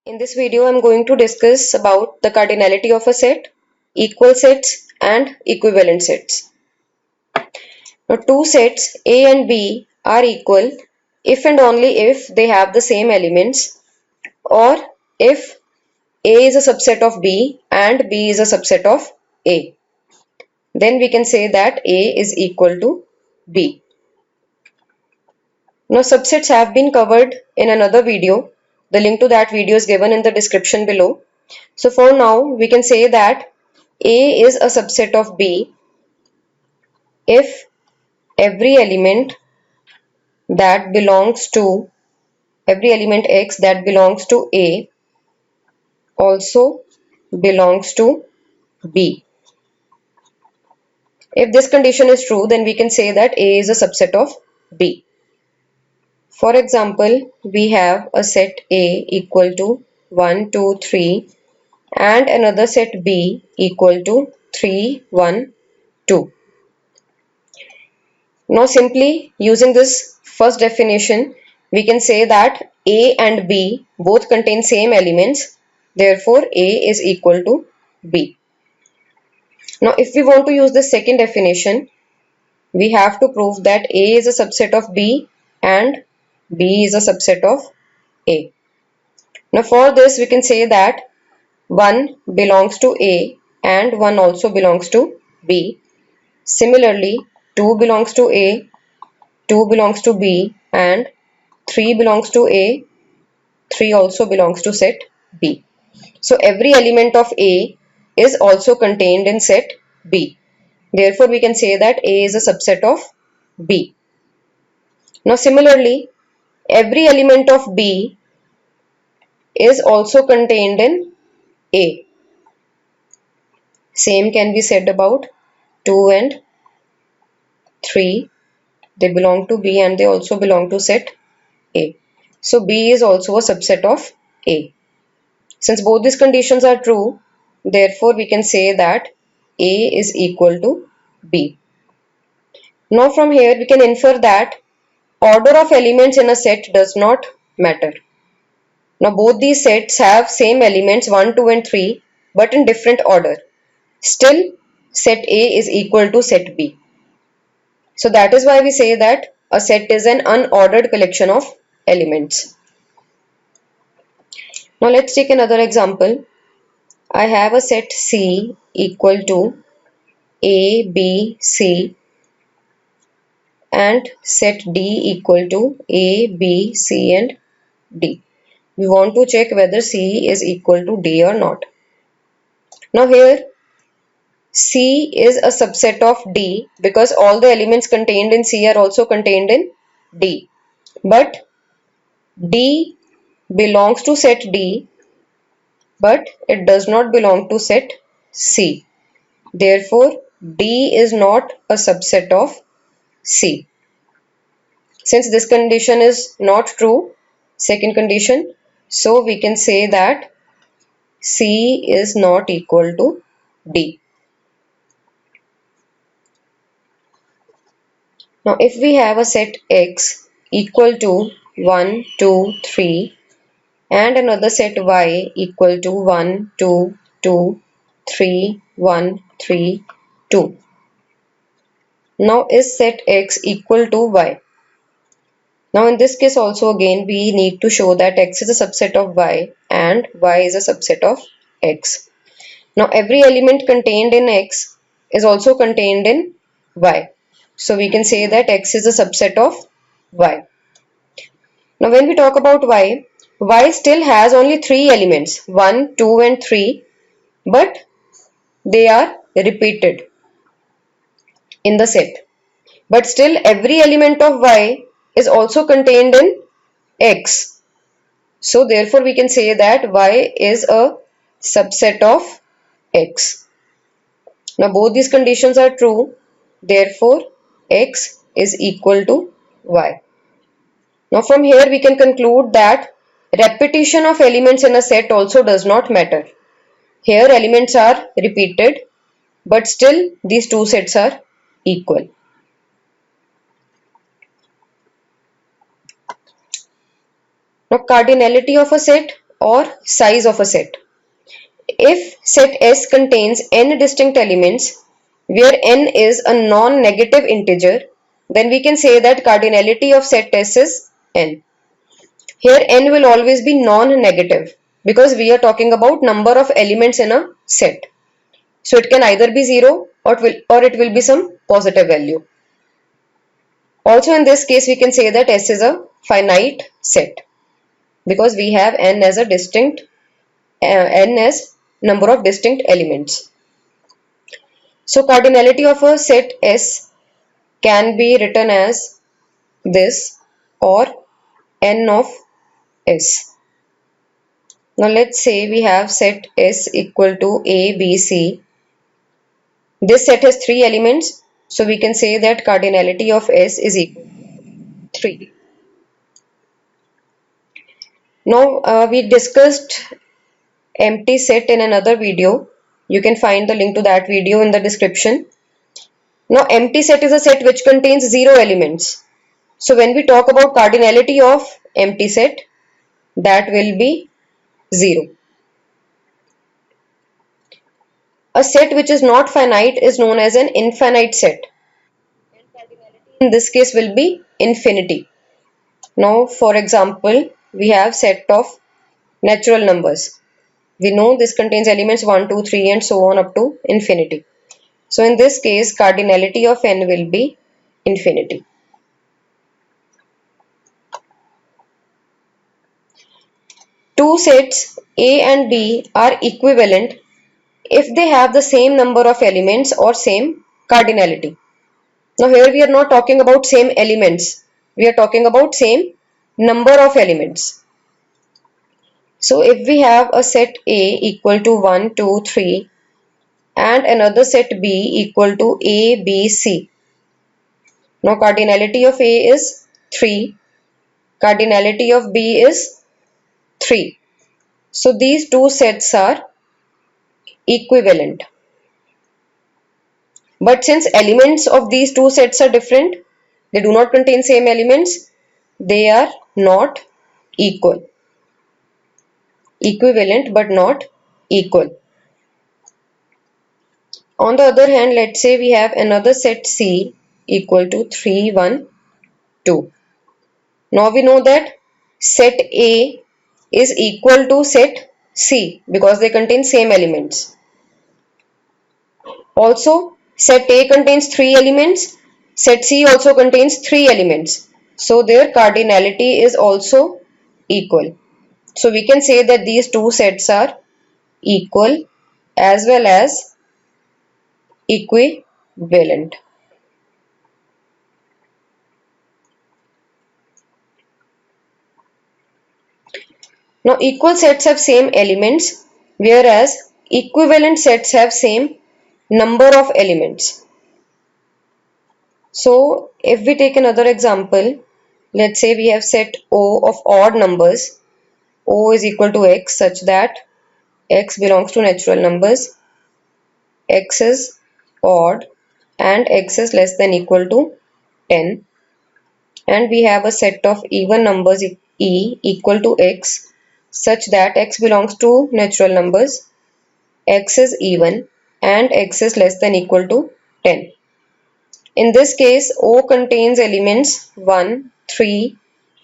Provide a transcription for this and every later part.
In this video, I'm going to discuss about the cardinality of a set, equal sets and equivalent sets. Now, two sets A and B are equal if and only if they have the same elements, or if A is a subset of B and B is a subset of A. Then we can say that A is equal to B. Now, subsets have been covered in another video. The link to that video is given in the description below. So for now, we can say that A is a subset of B if every element that belongs to every element X that belongs to A also belongs to B. If this condition is true, then we can say that A is a subset of B. For example, we have a set A equal to 1, 2, 3 and another set B equal to 3, 1, 2. Now simply using this first definition, we can say that A and B both contain same elements, therefore A is equal to B. Now if we want to use the second definition, we have to prove that A is a subset of B and B is a subset of A. Now for this we can say that 1 belongs to A and 1 also belongs to B. Similarly, 2 belongs to A, 2 belongs to B and 3 belongs to A, 3 also belongs to set B. So every element of A is also contained in set B. Therefore, we can say that A is a subset of B. Now similarly, every element of B is also contained in A. Same can be said about 2 and 3. They belong to B and they also belong to set A. So B is also a subset of A. Since both these conditions are true, therefore we can say that A is equal to B. Now from here we can infer that order of elements in a set does not matter. Now both these sets have same elements 1, 2 and 3 but in different order. Still set A is equal to set B. So that is why we say that a set is an unordered collection of elements. Now let's take another example. I have a set C equal to A, B, C and set D equal to A, B, C and D. We want to check whether C is equal to D or not. Now here C is a subset of D because all the elements contained in C are also contained in D. But D belongs to set D but it does not belong to set C. Therefore, D is not a subset of C. Since this condition is not true, second condition, so we can say that C is not equal to D. Now, if we have a set X equal to 1, 2, 3 and another set Y equal to 1, 2, 2, 3, 1, 3, 2. Now, is set X equal to Y? Now in this case also again we need to show that X is a subset of Y and Y is a subset of X. Now every element contained in X is also contained in Y. So we can say that X is a subset of Y. Now when we talk about Y, Y still has only 3 elements 1, 2 and 3 but they are repeated in the set. But still every element of Y is also contained in X. So therefore we can say that Y is a subset of X. Now both these conditions are true. Therefore X is equal to Y. Now from here we can conclude that repetition of elements in a set also does not matter. Here elements are repeated but still these two sets are equal. Now cardinality of a set or size of a set. If set S contains n distinct elements where n is a non-negative integer, then we can say that cardinality of set S is n. Here n will always be non-negative because we are talking about number of elements in a set. So it can either be 0 or it will be some positive value. Also in this case we can say that S is a finite set because we have n as a distinct n as number of distinct elements. So cardinality of a set S can be written as this or n of S. Now let's say we have set S equal to A, B, C. This set has 3 elements, so we can say that cardinality of S is equal to 3. Now we discussed empty set in another video. You can find the link to that video in the description. Now empty set is a set which contains 0 elements. So when we talk about cardinality of empty set, that will be 0. A set which is not finite is known as an infinite set. And cardinality in this case will be infinity. Now for example, we have set of natural numbers. We know this contains elements 1, 2, 3 and so on up to infinity. So in this case, cardinality of n will be infinity. Two sets A and B are equivalent if they have the same number of elements or same cardinality. Now here we are not talking about same elements. We are talking about same number of elements. So if we have a set A equal to 1, 2, 3 and another set B equal to A, B, C. Now cardinality of A is 3. Cardinality of B is 3. So these two sets are equivalent. But since elements of these two sets are different, they do not contain same elements, they are not equal. Equivalent but not equal. On the other hand, let's say we have another set C equal to 3, 1, 2. Now we know that set A is equal to set C because they contain same elements. Also, set A contains 3 elements, set C also contains 3 elements. So their cardinality is also equal. So we can say that these two sets are equal as well as equivalent. Now equal sets have same elements whereas equivalent sets have same number of elements. So if we take another example, let's say we have set O of odd numbers. O is equal to x such that x belongs to natural numbers, x is odd and x is less than equal to 10, and we have a set of even numbers e equal to x such that x belongs to natural numbers, x is even and x is less than equal to 10. In this case, O contains elements 1, 3,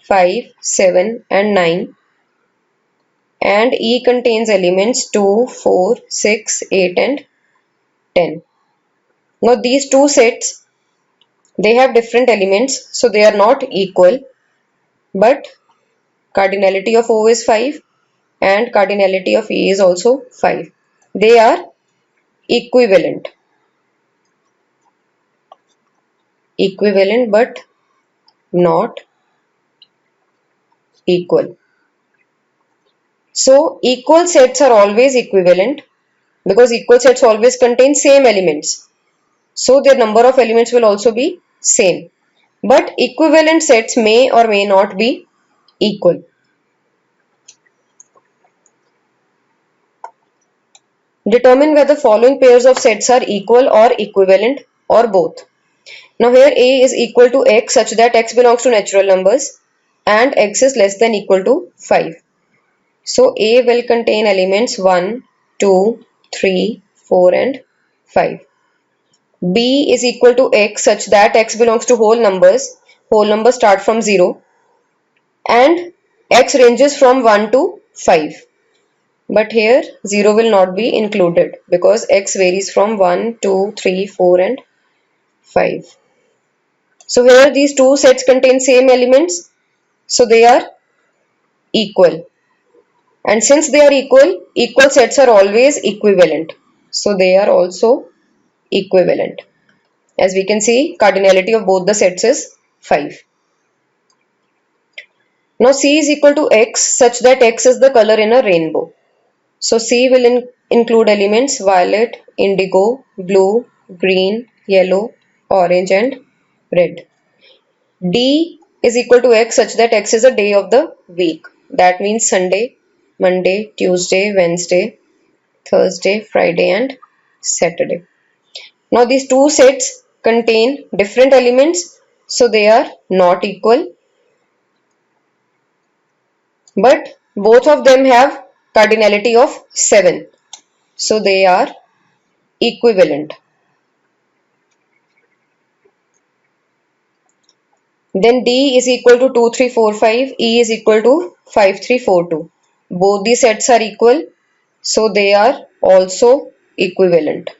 5, 7 and 9 and E contains elements 2, 4, 6, 8 and 10. Now these two sets, they have different elements, so they are not equal, but cardinality of O is 5 and cardinality of E is also 5. They are equivalent. Equivalent but not equal. So equal sets are always equivalent because equal sets always contain same elements. So their number of elements will also be same. But equivalent sets may or may not be equal. Determine whether following pairs of sets are equal or equivalent or both. Now here A is equal to x such that x belongs to natural numbers and x is less than equal to 5. So A will contain elements 1, 2, 3, 4 and 5. B is equal to x such that x belongs to whole numbers. Whole numbers start from 0 and x ranges from 1 to 5. But here 0 will not be included because x varies from 1, 2, 3, 4 and 5. So here these two sets contain same elements, so they are equal. And since they are equal, equal sets are always equivalent. So they are also equivalent. As we can see, cardinality of both the sets is 5. Now C is equal to X such that X is the color in a rainbow. So C will include elements violet, indigo, blue, green, yellow, orange and red. D is equal to X such that X is a day of the week. That means Sunday, Monday, Tuesday, Wednesday, Thursday, Friday and Saturday. Now these two sets contain different elements, so they are not equal, but both of them have cardinality of 7, so they are equivalent. Then D is equal to 2, 3, 4, 5, E is equal to 5, 3, 4, 2. Both the sets are equal, so they are also equivalent.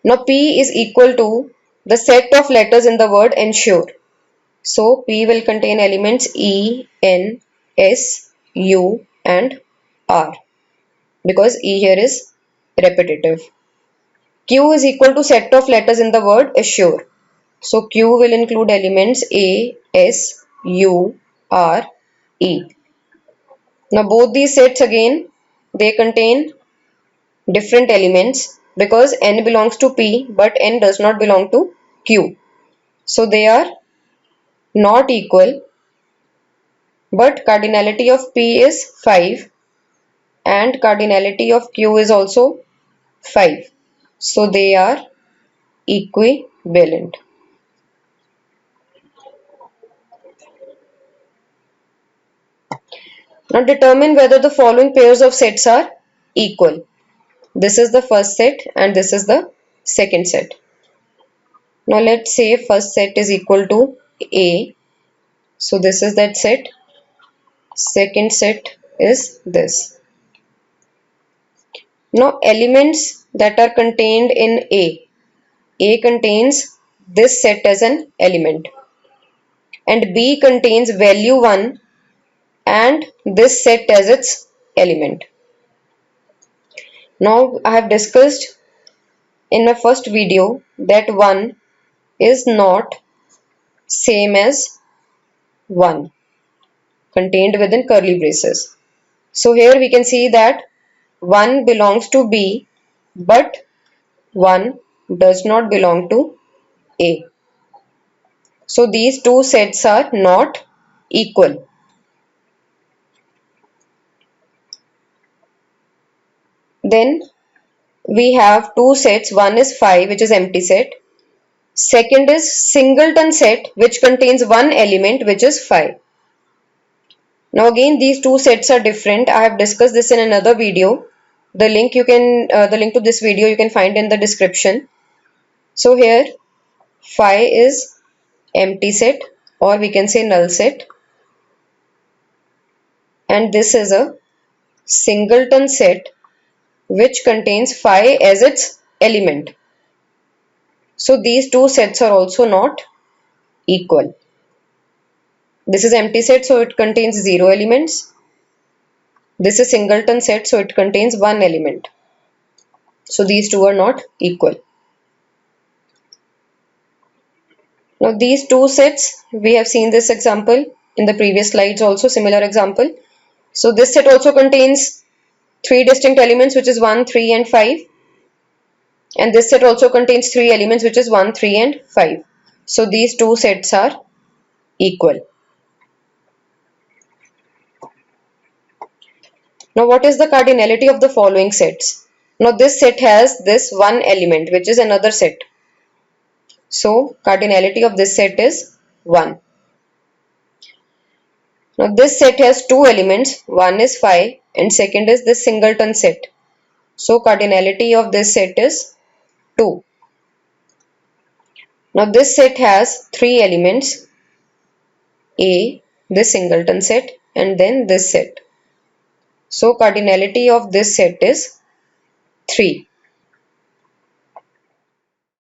Now P is equal to the set of letters in the word ensure. So P will contain elements E, N, S, U and R because E here is repetitive. Q is equal to set of letters in the word assure. So Q will include elements A, S, U, R, E. Now both these sets again, they contain different elements because N belongs to P but N does not belong to Q. So they are not equal, but cardinality of P is 5 and cardinality of Q is also 5. So they are equivalent. Now determine whether the following pairs of sets are equal. This is the first set and this is the second set. Now let's say first set is equal to A. So this is that set. Second set is this. Now elements that are contained in A contains this set as an element and B contains value 1 and this set as its element. Now I have discussed in my first video that 1 is not same as 1 contained within curly braces. So here we can see that 1 belongs to B but 1 does not belong to A. So these two sets are not equal. Then we have two sets. One is 5 which is empty set. Second is singleton set which contains one element which is 5. Now again these two sets are different. I have discussed this in another video. The link to this video you can find in the description. So here 5 is empty set or we can say null set and this is a singleton set which contains 5 as its element. So these two sets are also not equal. This is empty set so it contains 0 elements. This is singleton set so it contains 1 element. So these two are not equal. Now these two sets, we have seen this example in the previous slides also, similar example. So this set also contains 3 distinct elements which is 1, 3 and 5. And this set also contains 3 elements which is 1, 3 and 5. So these two sets are equal. Now what is the cardinality of the following sets? Now this set has this one element which is another set. So cardinality of this set is 1. Now this set has two elements, one is 5 and second is this singleton set. So cardinality of this set is 2. Now this set has three elements, A, this singleton set and then this set. So cardinality of this set is 3.